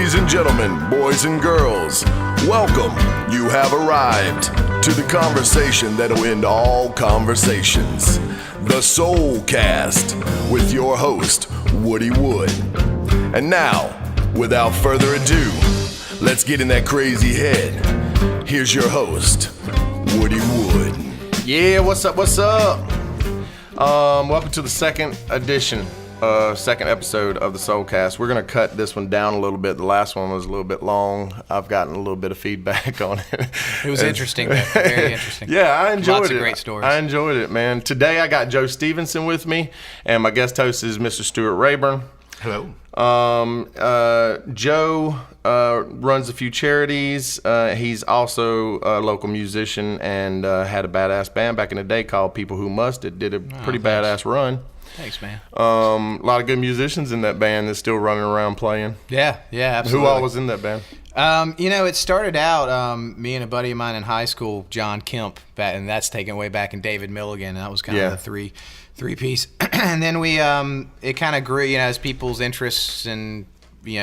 Ladies and gentlemen, boys and girls, welcome. You have arrived to the conversation that'll end all conversations. The Soulcast with your host, Woody Wood. And now, without further ado, let's get in that crazy head. Here's your host, Woody Wood. Yeah, what's up? Welcome to the second episode of the Soulcast. We're going to cut this one down a little bit. The last one was a little bit long. I've gotten a little bit of feedback on it. It was interesting, though. Very interesting. Yeah, I enjoyed it. Lots of great stories. I enjoyed it, man. Today I got Joe Stevenson with me, and my guest host is Mr. Stuart Rayburn. Hello. Joe runs a few charities. He's also a local musician and had a badass band back in the day called People Who Must. It did a pretty badass run. Thanks, man. A lot of good musicians in that band that's still running around playing. Yeah, absolutely. Who all was in that band? It started out, me and a buddy of mine in high school, John Kemp, and that's taken way back, and David Milligan, and that was kind of the three-piece. And then we, it kind of grew, as people's interests and,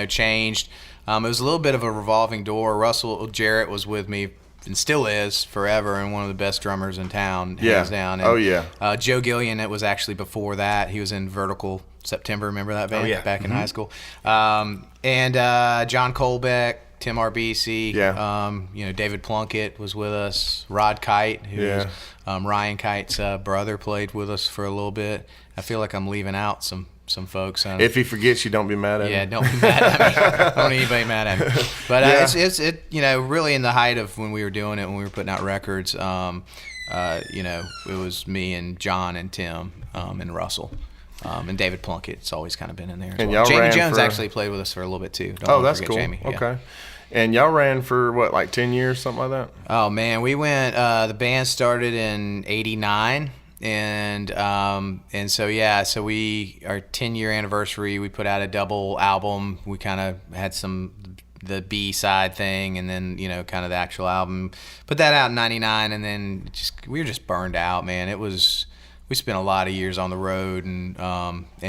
changed. It was a little bit of a revolving door. Russell Jarrett was with me and still is forever, and one of the best drummers in town, hands down. And, Joe Gillian, it was actually before that. He was in Vertical September, remember that band? Back in high school. And John Colbeck, Tim RBC, David Plunkett was with us. Rod Kite, who was Ryan Kite's brother, played with us for a little bit. I feel like I'm leaving out some folks. If he forgets you, don't be mad at him. Yeah, don't be mad at me. Don't anybody mad at me. But it's really in the height of when we were doing it, when we were putting out records, it was me and John and Tim and Russell. And David Plunkett, it's always kind of been in there as well. Jamie Jones actually played with us for a little bit too. That's cool. Jamie. Okay. And y'all ran for what, like 10 years, something like that? Oh man, we went. The band started in '89, and so we our 10-year anniversary. We put out a double album. We kind of had the B side thing, and then kind of the actual album. Put that out in '99, and then we were just burned out, man. We spent a lot of years on the road and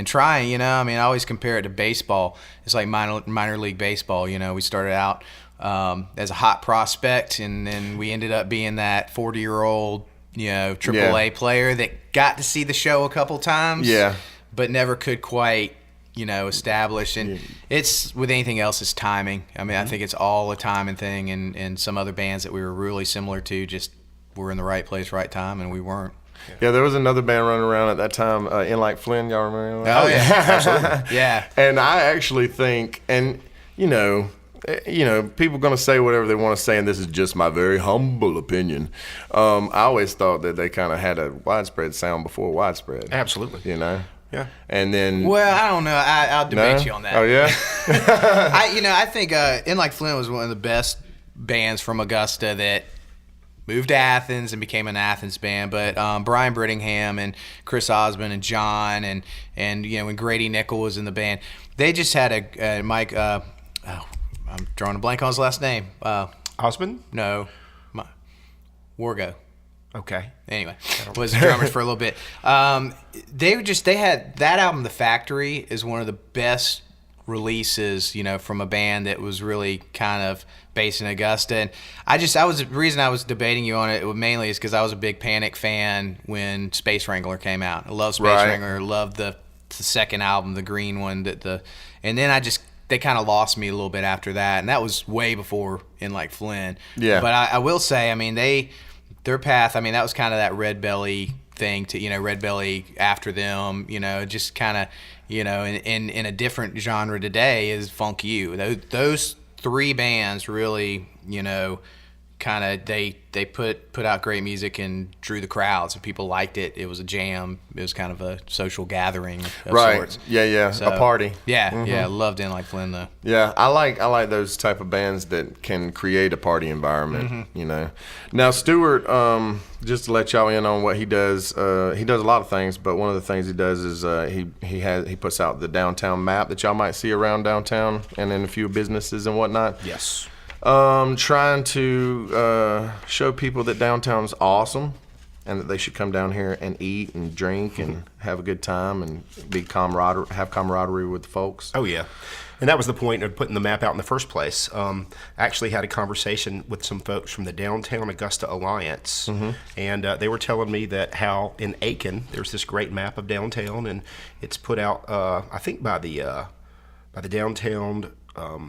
trying, I always compare it to baseball. It's like minor league baseball, we started out as a hot prospect, and then we ended up being that 40-year-old, AAA player that got to see the show a couple times, but never could quite, establish. And it's, with anything else, it's timing. I think it's all a timing thing, and some other bands that we were really similar to just were in the right place, right time, and we weren't. Yeah, there was another band running around at that time, in like Flynn. Y'all remember that? Oh, yeah, absolutely. Yeah. And I actually think, and, people are going to say whatever they want to say, and this is just my very humble opinion. I always thought that they kind of had a widespread sound before widespread. Absolutely. Yeah. And then... Well, I don't know. I'll debate you on that. Oh, yeah? I think In Like Flynn was one of the best bands from Augusta that moved to Athens and became an Athens band, but Brian Brittingham and Chris Osmond and John and when Grady Nickel was in the band, they just had a Mike. I'm drawing a blank on his last name. Osmond? No, Wargo. Okay. Anyway, was the drummers for a little bit. They had that album. The Factory is one of the best releases, from a band that was really kind of based in Augusta. And the reason I was debating you on it mainly is because I was a big Panic fan when Space Wrangler came out. I love Space Wrangler. Loved the second album, the green one. And then they kind of lost me a little bit after that, and that was way before In Like Flynn. Yeah. But I will say, their path. That was kind of that Red Belly thing to Red Belly after them. Just kind of. In a different genre today is Funk U. Those three bands really, kind of they put out great music and drew the crowds, and people liked it. It was a jam. It was kind of a social gathering of sorts. Yeah, so, a party. Yeah, I loved In Like Flynn though. Yeah, I like those type of bands that can create a party environment. Now Stuart, just to let y'all in on what he does a lot of things, but one of the things he does is he puts out the downtown map that y'all might see around downtown, and in a few businesses and whatnot. Yes. Trying to show people that downtown's awesome and that they should come down here and eat and drink and have a good time and have camaraderie with the folks. Oh, yeah. And that was the point of putting the map out in the first place. I actually had a conversation with some folks from the Downtown Augusta Alliance, and they were telling me that how in Aiken there's this great map of downtown, and it's put out, I think, by the Downtown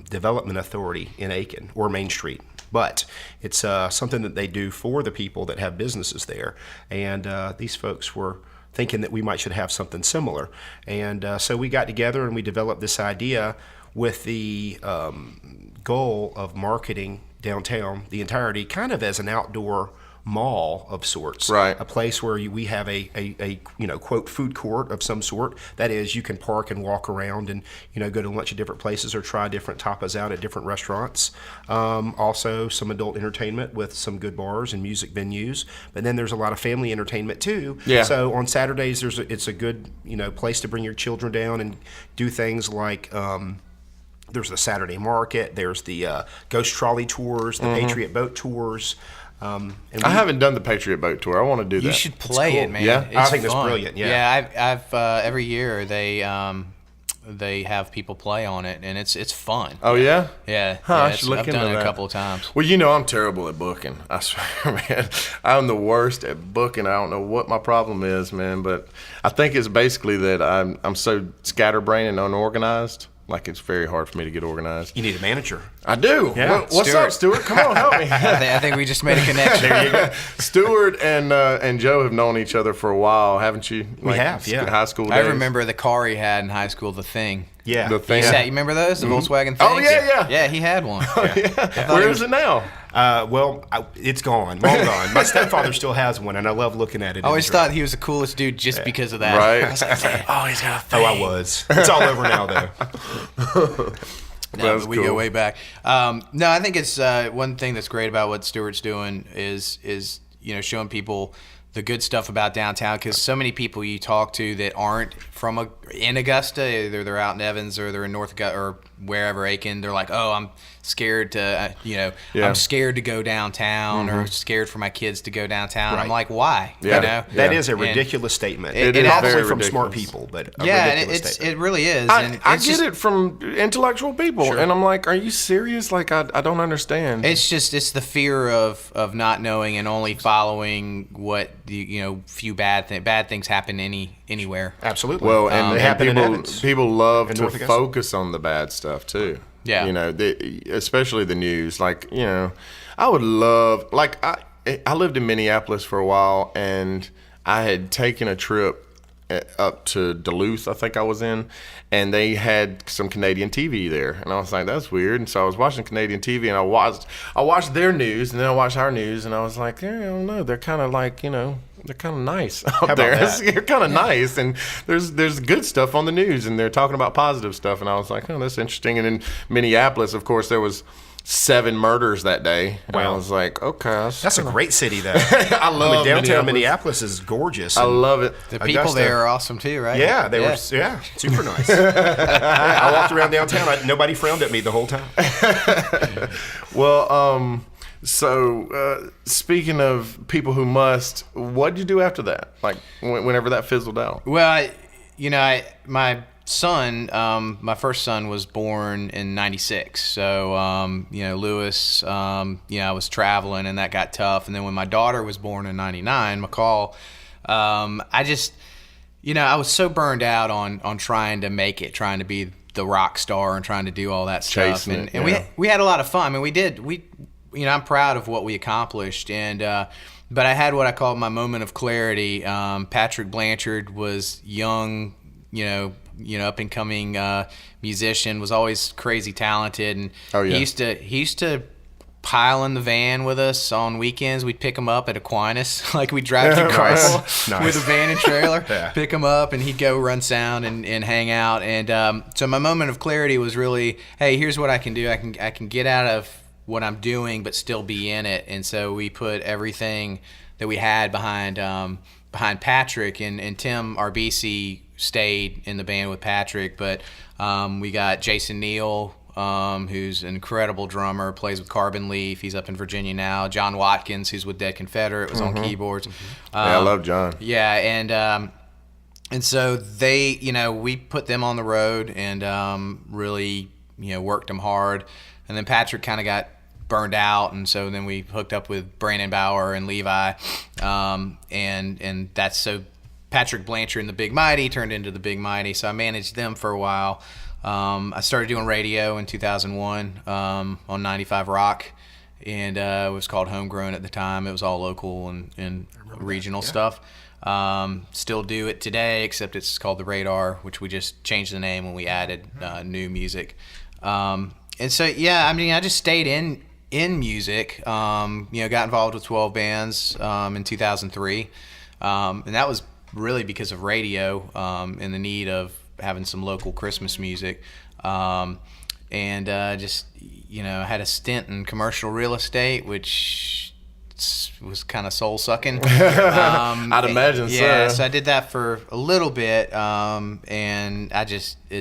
Development Authority in Aiken, or Main Street. But it's something that they do for the people that have businesses there, and these folks were thinking that we should have something similar. And so we got together and we developed this idea with the goal of marketing downtown, the entirety, kind of as an outdoor mall of sorts. Right. A place where we have a quote, food court of some sort. That is, you can park and walk around and, go to a bunch of different places or try different tapas out at different restaurants. Also, some adult entertainment with some good bars and music venues. But then there's a lot of family entertainment too. Yeah. So on Saturdays, it's a good, place to bring your children down and do things like, there's the Saturday market, there's the ghost trolley tours, the Patriot boat tours. And I haven't done the Patriot Boat Tour. I want to do that. You should play it, man. Yeah? It's I think that's fun. brilliant, yeah. Yeah, I've every year they have people play on it, and it's fun. Oh, yeah? Yeah, I should look I've into done it that a couple of times. Well, I'm terrible at booking. I swear, man. I'm the worst at booking. I don't know what my problem is, man, but I think it's basically that I'm so scatterbrained and unorganized. Like, it's very hard for me to get organized. You need a manager. I do. Yeah. What's up, Stuart? Come on, help me. I think we just made a connection. There you go. Stuart and Joe have known each other for a while, haven't you? We have, yeah. High school days. I remember the car he had in high school, the Thing. Yeah. The Thing. You remember those? The Volkswagen Things? Oh, yeah. Yeah, he had one. Where is it now? It's gone. Long gone. My stepfather still has one, and I love looking at it. I always thought he was the coolest dude just because of that. Right. I was like, oh, he's got a Thing. Oh, I was. It's all over now, though. No, That's but we cool. go way back. No, I think it's one thing that's great about what Stuart's doing is showing people the good stuff about downtown, because so many people you talk to that aren't from in Augusta, either they're out in Evans or they're in North Augusta or wherever, Aiken, they're like, oh, I'm scared to I'm scared to go downtown or scared for my kids to go downtown. Right. I'm like, why? Yeah. That is a ridiculous statement. It And is obviously very from smart ridiculous. people, but a Yeah, ridiculous and statement. it really is. And I it's get just, it from intellectual people, Sure. and I'm like, are you serious? Like, I don't understand. It's the fear of not knowing and only following what few bad things happen anywhere. Absolutely. Well, and they happen in people Evans. people love In to North Augusta. focus on the bad stuff too. Yeah. Especially the news. Like, I would love, like, I lived in Minneapolis for a while, and I had taken a trip up to Duluth, I think I was in, and they had some Canadian TV there, and I was like, that's weird. And so I was watching Canadian TV, and I watched their news, and then I watched our news, and I was like, I don't know, they're kind of like, they're kind of nice out about there. that? They're kind of nice, and there's good stuff on the news, and they're talking about positive stuff, and I was like, oh, that's interesting. And in Minneapolis, of course, there was 7 murders that day. And I Wow. was like, okay, That's a great city, though. I love Downtown Minneapolis is gorgeous. I and- love it. The people Augusta. there are awesome too, right? Yeah, they were. Yeah, super nice. I walked around downtown. Nobody frowned at me the whole time. Well, so speaking of people who must, what did you do after that? Like whenever that fizzled out? Well, my son, my first son was born in '96. So, Lewis, I was traveling and that got tough. And then when my daughter was born in '99, McCall, I just, I was so burned out on trying to make it, trying to be the rock star and trying to do all that stuff. Chasing And, it, and yeah. we had a lot of fun. I mean, I'm proud of what we accomplished. And, but I had what I call my moment of clarity. Patrick Blanchard was young, up and coming musician, was always crazy talented, and Oh, yeah. he used to pile in the van with us on weekends. We'd pick him up at Aquinas, like we'd drive to Carmel Nice. with a van and trailer, Yeah. pick him up, and he'd go run sound and hang out. And so my moment of clarity was really, hey, here's what I can do. I can get out of what I'm doing, but still be in it. And so we put everything that we had behind Patrick, and Tim Arbisi stayed in the band with Patrick, but we got Jason Neal, who's an incredible drummer, plays with Carbon Leaf. He's up in Virginia now. John Watkins, who's with Dead Confederate, was on keyboards. Yeah, I love John. Yeah, and so they, we put them on the road and really worked them hard. And then Patrick kind of got burned out, and so then we hooked up with Brandon Bauer and Levi, and that's so Patrick Blanchard and the Big Mighty turned into the Big Mighty. So I managed them for a while. I started doing radio in 2001 on 95 Rock, and it was called Homegrown at the time. It was all local and regional stuff. Still do it today, except it's called The Radar, which we just changed the name when we added new music. And so, I just stayed in music, got involved with 12 bands in 2003. And that was really because of radio and the need of having some local Christmas music. I had a stint in commercial real estate, which was kind of soul sucking. I'd imagine so. Yeah, so I did that for a little bit, and it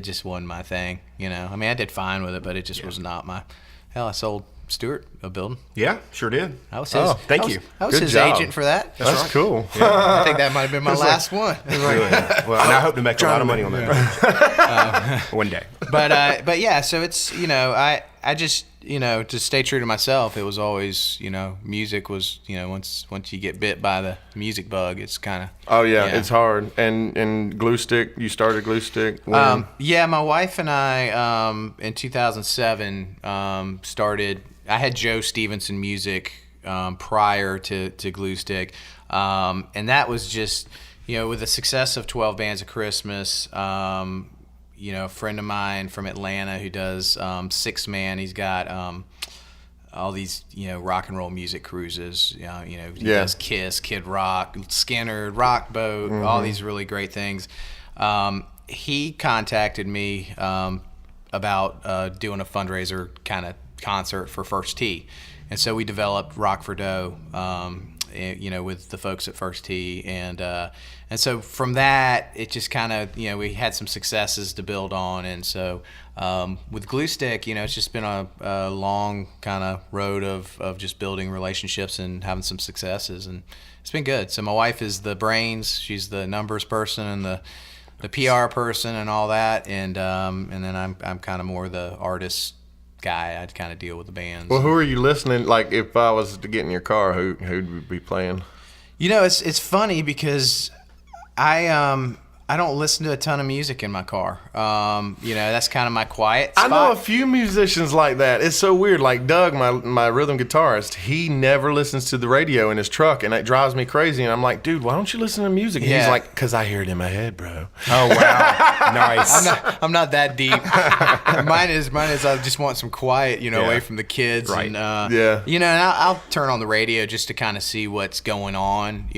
just wasn't my thing. I did fine with it, but it just was not my. Hell, I sold Stewart a building. Yeah, sure did. I was his. Thank you. I was Good his job. agent for that. That's right. cool. Yeah. I think that might have been my last one. Really? Well, and I hope to make a lot of money on that one day. But yeah, so it's I just to stay true to myself, it was always music was once you get bit by the music bug, it's kind of It's hard. And Glue Stick, you started Glue Stick when? My wife and I in 2007 started. I had Joe Stevenson music prior to Glue Stick, and that was just with the success of 12 Bands of Christmas. A friend of mine from Atlanta who does Six Man. He's got all these rock and roll music cruises. He does Kiss, Kid Rock, Skinner, Rock Boat, all these really great things. He contacted me about doing a fundraiser kind of concert for First Tee, and so we developed Rock for Dough. With the folks at First Tee, and so from that it just kind of we had some successes to build on, and so with Glue Stick it's just been a long kind of road of just building relationships and having some successes, and it's been good. So my wife is the brains, she's the numbers person and the PR person and all that, and then I'm kind of more the artist guy. I'd kind of deal with the bands. Well, who are you listening? Like, if I was to get in your car, who'd we be playing? It's funny because I don't listen to a ton of music in my car. That's kind of my quiet spot. I know a few musicians like that. It's so weird. Like Doug, my rhythm guitarist, he never listens to the radio in his truck, and it drives me crazy. And I'm like, dude, why don't you listen to music? And he's like, because I hear it in my head, bro. Oh, wow. Nice. I'm not that deep. Mine is I just want some quiet, away from the kids. Right. And, Yeah. And I'll turn on the radio just to kind of see what's going on.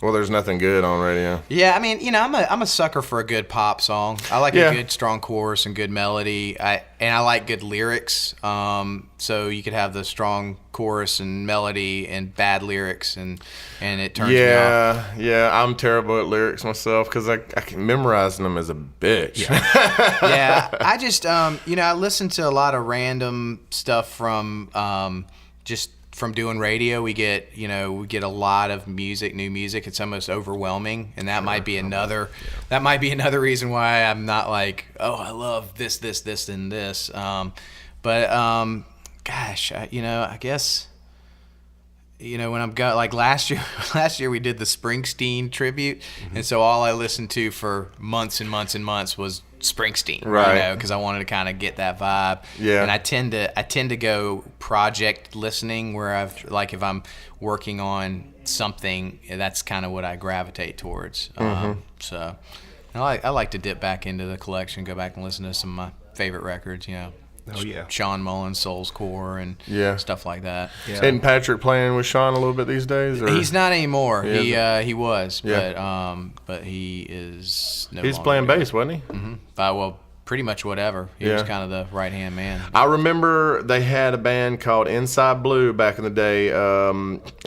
Well, there's nothing good on radio. Yeah, I'm a sucker for a good pop song. I like a good strong chorus and good melody. I like good lyrics. So you could have the strong chorus and melody and bad lyrics, and it turns me off. Yeah, I'm terrible at lyrics myself because I can memorize them as a bitch. Yeah, I just I listen to a lot of random stuff from just from doing radio. We get a lot of new music. It's almost overwhelming, and that might be another reason why I'm not like, oh, I love this, and this. Gosh, I guess when I'm like last year we did the Springsteen tribute, and so all I listened to for months and months and months was Springsteen, right? Because I wanted to kind of get that vibe. Yeah. And I tend to go project listening, where if I'm working on something, that's kind of what I gravitate towards. So I like to dip back into the collection, go back and listen to some of my favorite records. Oh, yeah. Sean Mullins, Soul's Core, and stuff like that. Yeah. Isn't Patrick playing with Sean a little bit these days? Or? He's not anymore. He He was, Yeah. but he is no He's longer playing doing bass, wasn't he? it. Well, pretty much whatever. He was kind of the right-hand man. I remember they had a band called Inside Blue back in the day.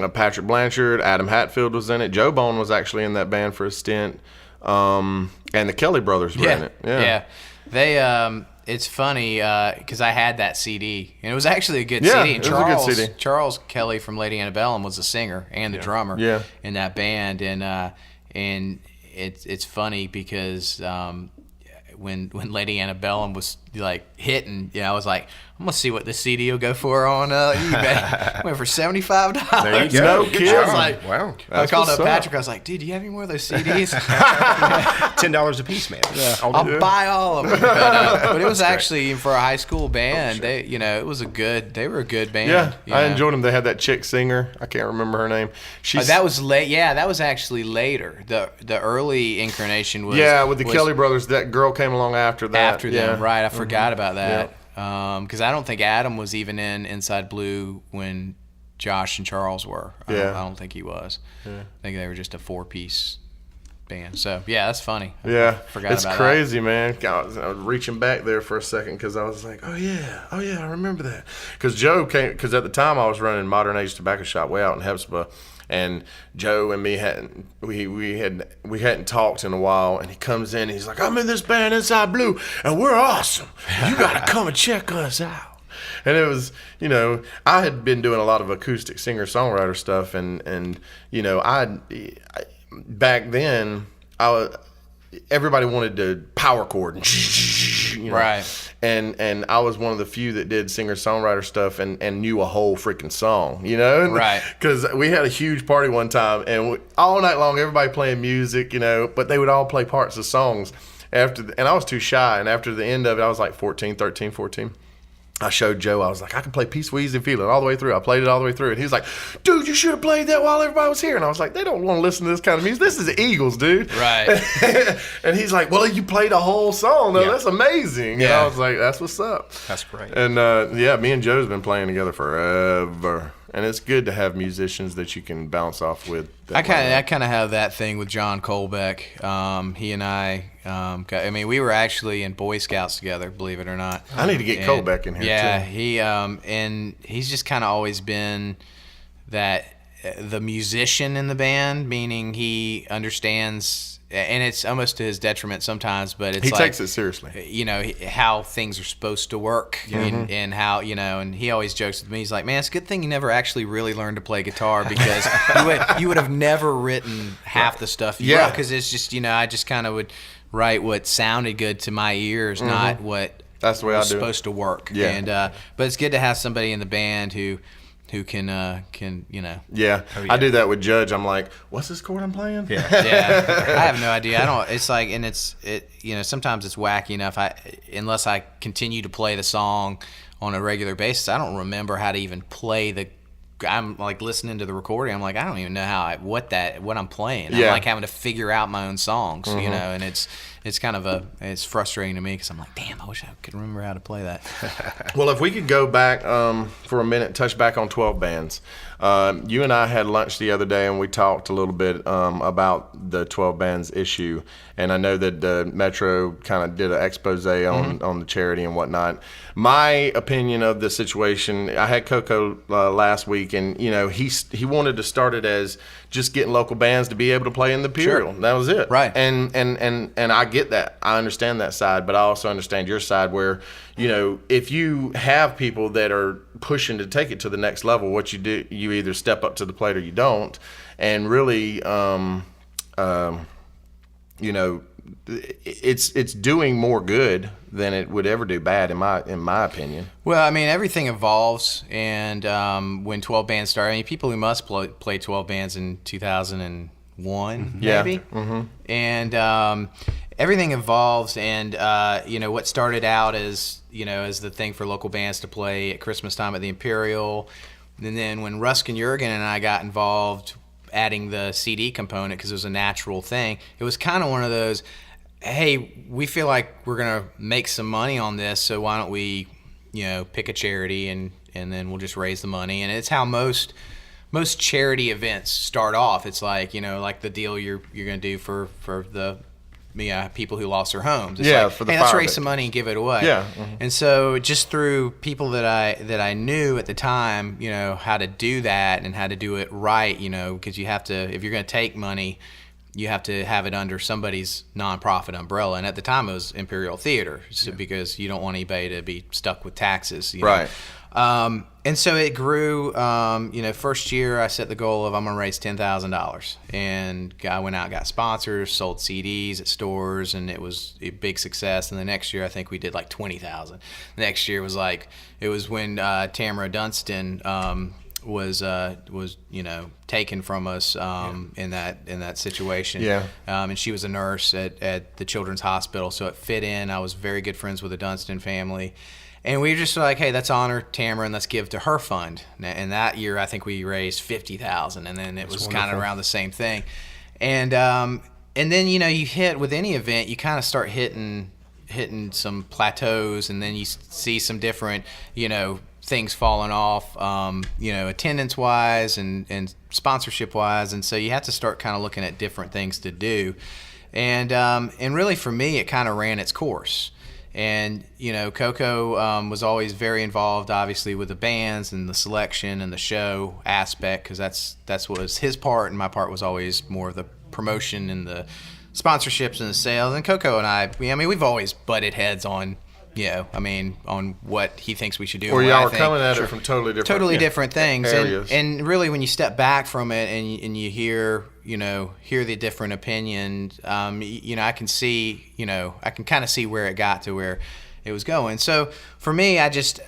Patrick Blanchard, Adam Hatfield was in it. Joe Bone was actually in that band for a stint. And the Kelly brothers were in it. Yeah. They it's funny because I had that CD, and it was actually a good CD. And it was a good CD. Charles Kelly from Lady Antebellum was the singer and the drummer in that band, and it's funny because when Lady Antebellum was like hitting, I was like, I'm gonna see what the CD will go for on eBay. Went for $75. There you go. No Good kidding. job. I was like, wow. I called what's up up. Patrick. I was like, dude, do you have any more of those CDs? $10 a piece, man. I'll buy all of them. But it was actually for a high school band. They, it was they were a good band. Yeah, I enjoyed them. They had that chick singer. I can't remember her name. That was late. Yeah, that was actually later. The early incarnation was with the Kelly brothers. That girl came along after that. After them, right? I forgot about that. Because I don't think Adam was even in Inside Blue when Josh and Charles were. I don't think he was. I think they were just a 4-piece band. So yeah, that's funny. Yeah, Forgot it's about crazy, man. I was reaching back there for a second because I was like, oh yeah, I remember that. Because Joe came, because at the time I was running Modern Age Tobacco Shop way out in Hepzibah, and Joe and me hadn't talked in a while, and he comes in and he's like, I'm in this band Inside Blue, and we're awesome. You gotta come and check us out. And it was, I had been doing a lot of acoustic singer-songwriter stuff, and I back then, everybody wanted to power chord, Right. And I was one of the few that did singer-songwriter stuff and knew a whole freaking song, Right. Because we had a huge party one time, and all night long, everybody playing music, but they would all play parts of songs. And I was too shy, and after the end of it, I was like 14. I showed Joe, I was like, I can play Peace, Wheeze, and Feel It all the way through. I played it all the way through. And he was like, dude, you should have played that while everybody was here. And I was like, they don't want to listen to this kind of music. This is the Eagles, dude. Right. And he's like, well, you played a whole song, though. Yeah. That's amazing. Yeah. And I was like, that's what's up. That's great. And, me and Joe's been playing together forever. And it's good to have musicians that you can bounce off with. I kind of have that thing with John Colbeck. He and I, we were actually in Boy Scouts together, believe it or not. I need to get Colbeck in here, yeah, too. he and he's just kind of always been that the musician in the band, meaning he understands. And it's almost to his detriment sometimes, but it's he like, takes it seriously. How things are supposed to work, and how and he always jokes with me. He's like, "Man, it's a good thing you never actually really learned to play guitar because you would have never written half the stuff you wrote because it's just I just kind of would write what sounded good to my ears, not what That's the way was I do it. supposed to work. Yeah. And but it's good to have somebody in the band who can Yeah. I do that with Judge. I'm like, what's this chord I'm playing? Yeah, I have no idea. I don't. It's like, and sometimes it's wacky enough. Unless I continue to play the song on a regular basis, I don't remember how to even play the. I'm like listening to the recording. I'm like, I don't even know what I'm playing. Yeah. I'm like having to figure out my own songs, and it's kind of it's frustrating to me because I'm like, damn, I wish I could remember how to play that. Well, if we could go back for a minute, touch back on 12 bands. You and I had lunch the other day, and we talked a little bit about the 12 bands issue. And I know that Metro kind of did an expose on the charity and whatnot. My opinion of the situation, I had Coco last week, and he wanted to start it as just getting local bands to be able to play in the Imperial. Sure. That was it. Right. And I get that. I understand that side, but I also understand your side where, if you have people that are pushing to take it to the next level, what you do, you either step up to the plate or you don't. And really, it's doing more good than it would ever do bad, in my opinion. Well, everything evolves, and when 12 bands started, people who must play 12 bands in 2001, maybe. Mm-hmm. And everything evolves, and what started out as as the thing for local bands to play at Christmas time at the Imperial, and then when Ruskin Jurgen and I got involved, adding the CD component because it was a natural thing. It was kind of one of those, hey, we feel like we're gonna make some money on this, so why don't we, pick a charity and then we'll just raise the money. And it's how most charity events start off. It's like like the deal you're gonna do for the people who lost their homes. It's like, for the hey, let's fire raise some money and give it away. Yeah. And so just through people that I knew at the time, how to do that and how to do it right, because you have to, if you're going to take money, you have to have it under somebody's nonprofit umbrella. And at the time it was Imperial Theater, because you don't want anybody to be stuck with taxes. Right. And so it grew. First year I set the goal of I'm going to raise $10,000, and I went out and got sponsors, sold CDs at stores, and it was a big success. And the next year I think we did like 20,000. Next year was when Tamara Dunstan was taken from us in that situation. Yeah. And she was a nurse at the Children's Hospital, so it fit in. I was very good friends with the Dunstan family. And we were just like, hey, let's honor Tamara and let's give to her fund. And that year, I think we raised $50,000, and then it was kind of around the same thing. And then you hit with any event, you kind of start hitting some plateaus, and then you see some different things falling off, attendance wise and sponsorship wise, and so you have to start kind of looking at different things to do. And really for me, it kind of ran its course. And Coco was always very involved, obviously, with the bands and the selection and the show aspect, because that's what was his part, and my part was always more of the promotion and the sponsorships and the sales. And Coco and I mean, we've always butted heads on on what he thinks we should do. Or and y'all were coming at it from totally different things. Areas. And really, when you step back from it and you hear the different opinions, I can see, I can kind of see where it got to where it was going. So for me, I just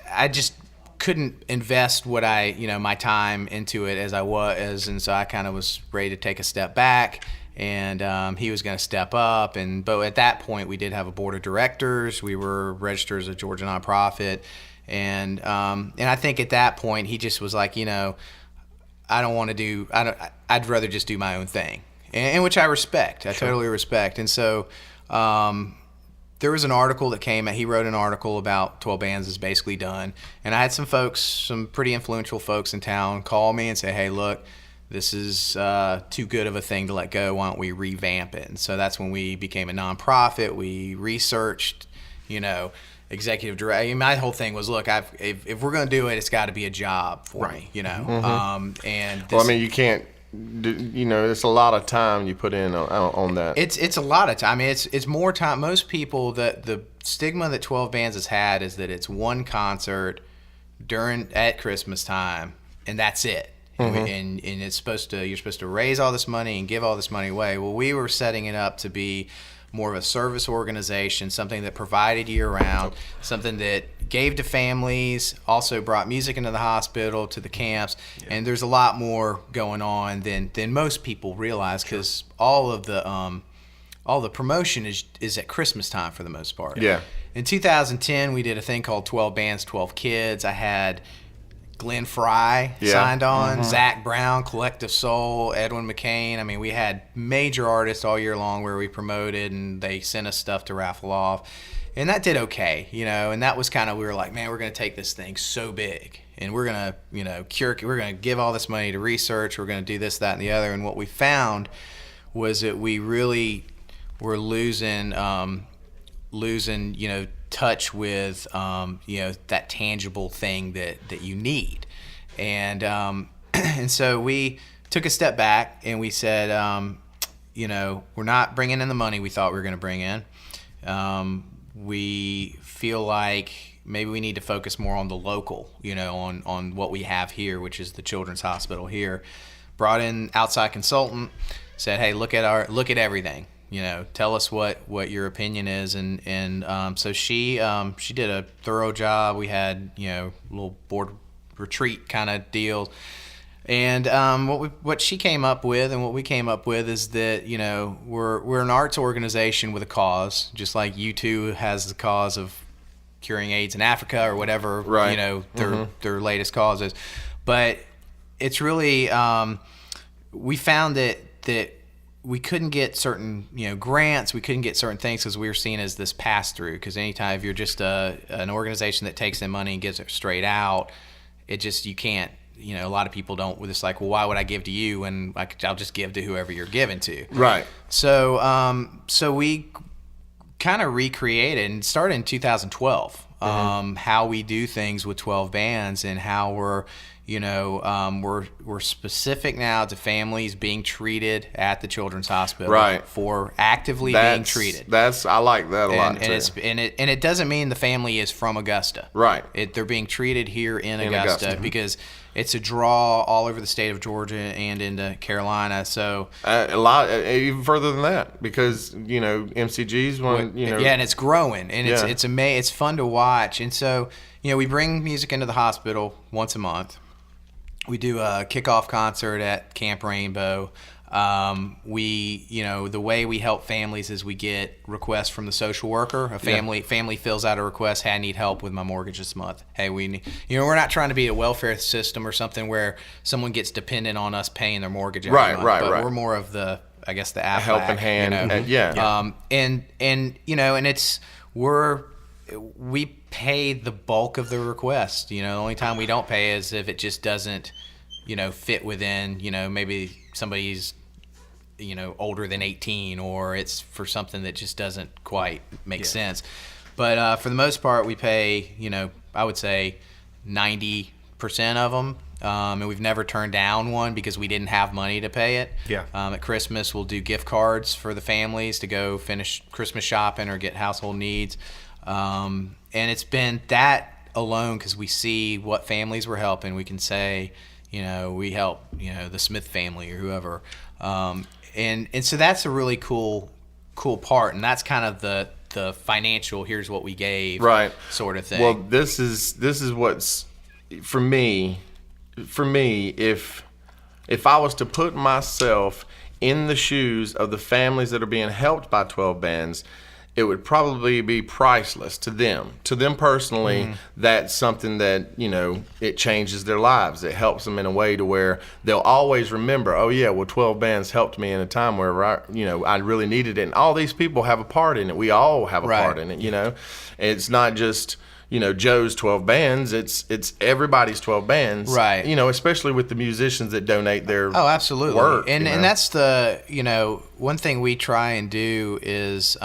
couldn't invest what my time into it as I was, and so I kind of was ready to take a step back. And he was going to step up, but at that point we did have a board of directors. We were registered as a Georgia nonprofit, and I think at that point he just was like, I don't want to do. I'd rather just do my own thing, and which I respect. I totally respect. And so there was an article that came out. He wrote an article about 12 Bands is basically done, and I had some pretty influential folks in town call me and say, hey, look, this is too good of a thing to let go. Why don't we revamp it? And so that's when we became a nonprofit. We researched, executive director. My whole thing was, look, if we're going to do it, it's got to be a job for me, Mm-hmm. You can't. It's a lot of time you put in on that. It's a lot of time. I mean, it's more time. Most people, the stigma that 12 Bands has had is that it's one concert at Christmas time, and that's it. Mm-hmm. And it's you're supposed to raise all this money and give all this money away. Well, we were setting it up to be more of a service organization, something that provided year-round, something that gave to families, also brought music into the hospital, to the camps, and there's a lot more going on than most people realize, because all the promotion is at Christmas time for the most part. Yeah. In 2010, we did a thing called 12 Bands, 12 Kids. I had Glenn Fry signed on, Zach Brown, Collective Soul, Edwin McCain. I mean, we had major artists all year long where we promoted, and they sent us stuff to raffle off. And that did okay, and that was kind of, we were like, man, we're going to take this thing so big, and we're going to, we're going to give all this money to research, we're going to do this, that, and the other. And what we found was that we really were losing touch with that tangible thing that you need, and and so we took a step back and we said, we're not bringing in the money we thought we were going to bring in. We feel like maybe we need to focus more on the local, on what we have here, which is the Children's Hospital here. Brought in outside consultant, said, hey, look at everything. Tell us what your opinion is, and so she did a thorough job. We had a little board retreat kind of deal, and what she came up with and what we came up with is that we're an arts organization with a cause, just like U2 has the cause of curing AIDS in Africa or whatever, right. Their latest cause is, but it's really we found that we couldn't get certain grants, we couldn't get certain things because we were seen as this pass through. Because anytime if you're just an organization that takes in money and gives it straight out, you can't. A lot of people don't. It's like, well, why would I give to you when I'll just give to whoever you're giving to? Right. So so we kind of recreated and started in 2012. How we do things with 12 Bands and how we're We're specific now to families being treated at the Children's Hospital, Right. for actively being treated. I like that a lot too. And it doesn't mean the family is from Augusta. Right. They're being treated here in Augusta. Augusta because it's a draw all over the state of Georgia and into Carolina. So a lot, even further than that, because MCG's one. yeah, and it's growing, and Yeah. it's fun to watch. And so we bring music into the hospital once a month. We do a kickoff concert at Camp Rainbow. The way we help families is we get requests from the social worker. A family fills out a request. Hey, I need help with my mortgage this month. Hey, we're not trying to be a welfare system or something where someone gets dependent on us paying their mortgage every month. But we're more of the Aflac, helping hand. We pay the bulk of the request. The only time we don't pay is if it just doesn't, fit within, maybe somebody's, older than 18, or it's for something that just doesn't quite make sense. But for the most part, we pay, I would say 90% of them. And we've never turned down one because we didn't have money to pay it. Yeah. At Christmas, we'll do gift cards for the families to go finish Christmas shopping or get household needs. And it's been that alone because we see what families we're helping. We can say, we help, the Smith family or whoever. And so that's a really cool part. And that's kind of the financial, here's what we gave sort of thing. Well, this is what's, for me, if I was to put myself in the shoes of the families that are being helped by 12 bands, it would probably be priceless to them. To them personally, that's something that, it changes their lives. It helps them in a way to where they'll always remember, 12 bands helped me in a time where, I really needed it. And all these people have a part in it. We all have a part in it, It's not just, Joe's 12 bands. It's everybody's 12 bands. Right. Especially with the musicians that donate their absolutely. work. And that's the, one thing we try and do is,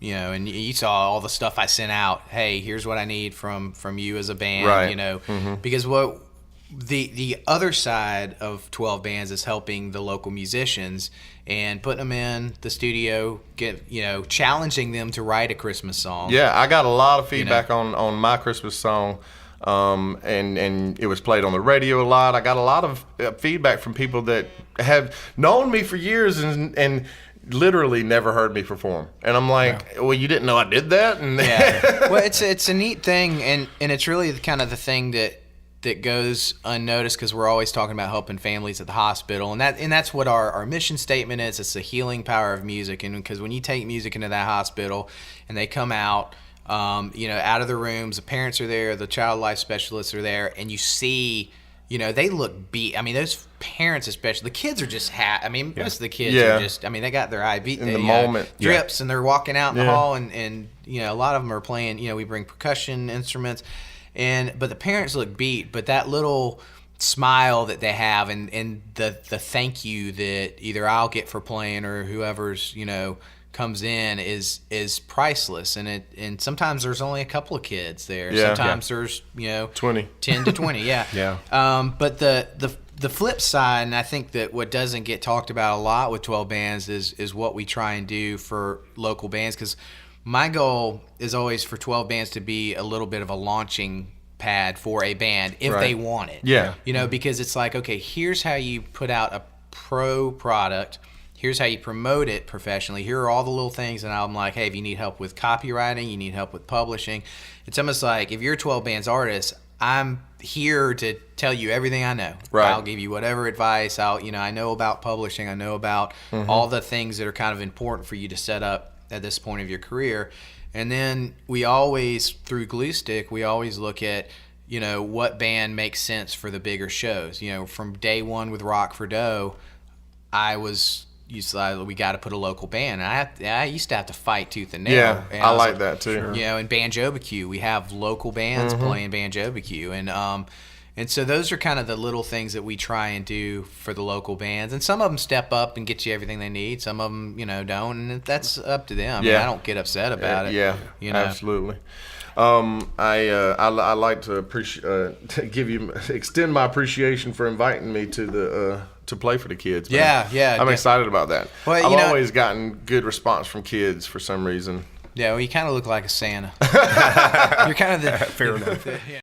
and you saw all the stuff I sent out. Hey, here's what I need from you as a band, because what the other side of 12 bands is helping the local musicians and putting them in the studio, challenging them to write a Christmas song. Yeah, I got a lot of feedback on my Christmas song, and it was played on the radio a lot. I got a lot of feedback from people that have known me for years and literally never heard me perform, and I'm like, well, you didn't know I did that? And well, it's a neat thing, and it's really kind of the thing that goes unnoticed because we're always talking about helping families at the hospital, and that's what our mission statement is. It's the healing power of music, and because when you take music into that hospital and they come out, out of the rooms, the parents are there, the child life specialists are there, and you see. They look beat. I mean, those parents especially. The kids are just most of the kids are just. They got their IV in the moment drips, and they're walking out in the hall, and a lot of them are playing. We bring percussion instruments, but the parents look beat. But that little smile that they have, and the thank you that either I'll get for playing or whoever's comes in is priceless, and sometimes there's only a couple of kids there. Sometimes there's 20, 10 to 20. But the flip side, and I think that what doesn't get talked about a lot with 12 bands is what we try and do for local bands, because my goal is always for 12 bands to be a little bit of a launching pad for a band if they want it. Because it's like, okay, here's how you put out a pro product. Here's how you promote it professionally. Here are all the little things. And I'm like, hey, if you need help with copywriting, you need help with publishing. It's almost like if you're a 12 bands artist, I'm here to tell you everything I know. I'll give you whatever advice. I know about publishing. I know about all the things that are kind of important for you to set up at this point of your career. And then we always, through Glue Stick, we always look at, what band makes sense for the bigger shows. From day one with Rock for Dough, we got to put a local band. And I used to have to fight tooth and nail. Yeah, and I like that too. In Banjo-BQ, we have local bands playing Banjo-BQ. And so those are kind of the little things that we try and do for the local bands. And some of them step up and get you everything they need. Some of them, don't. And that's up to them. I don't get upset about it. Yeah, absolutely. I like to extend my appreciation for inviting me to play for the kids. Man. Yeah. I'm excited about that. Well, I've always gotten good response from kids for some reason. Yeah, well, you kind of look like a Santa. You're kind of the Fair enough. yeah.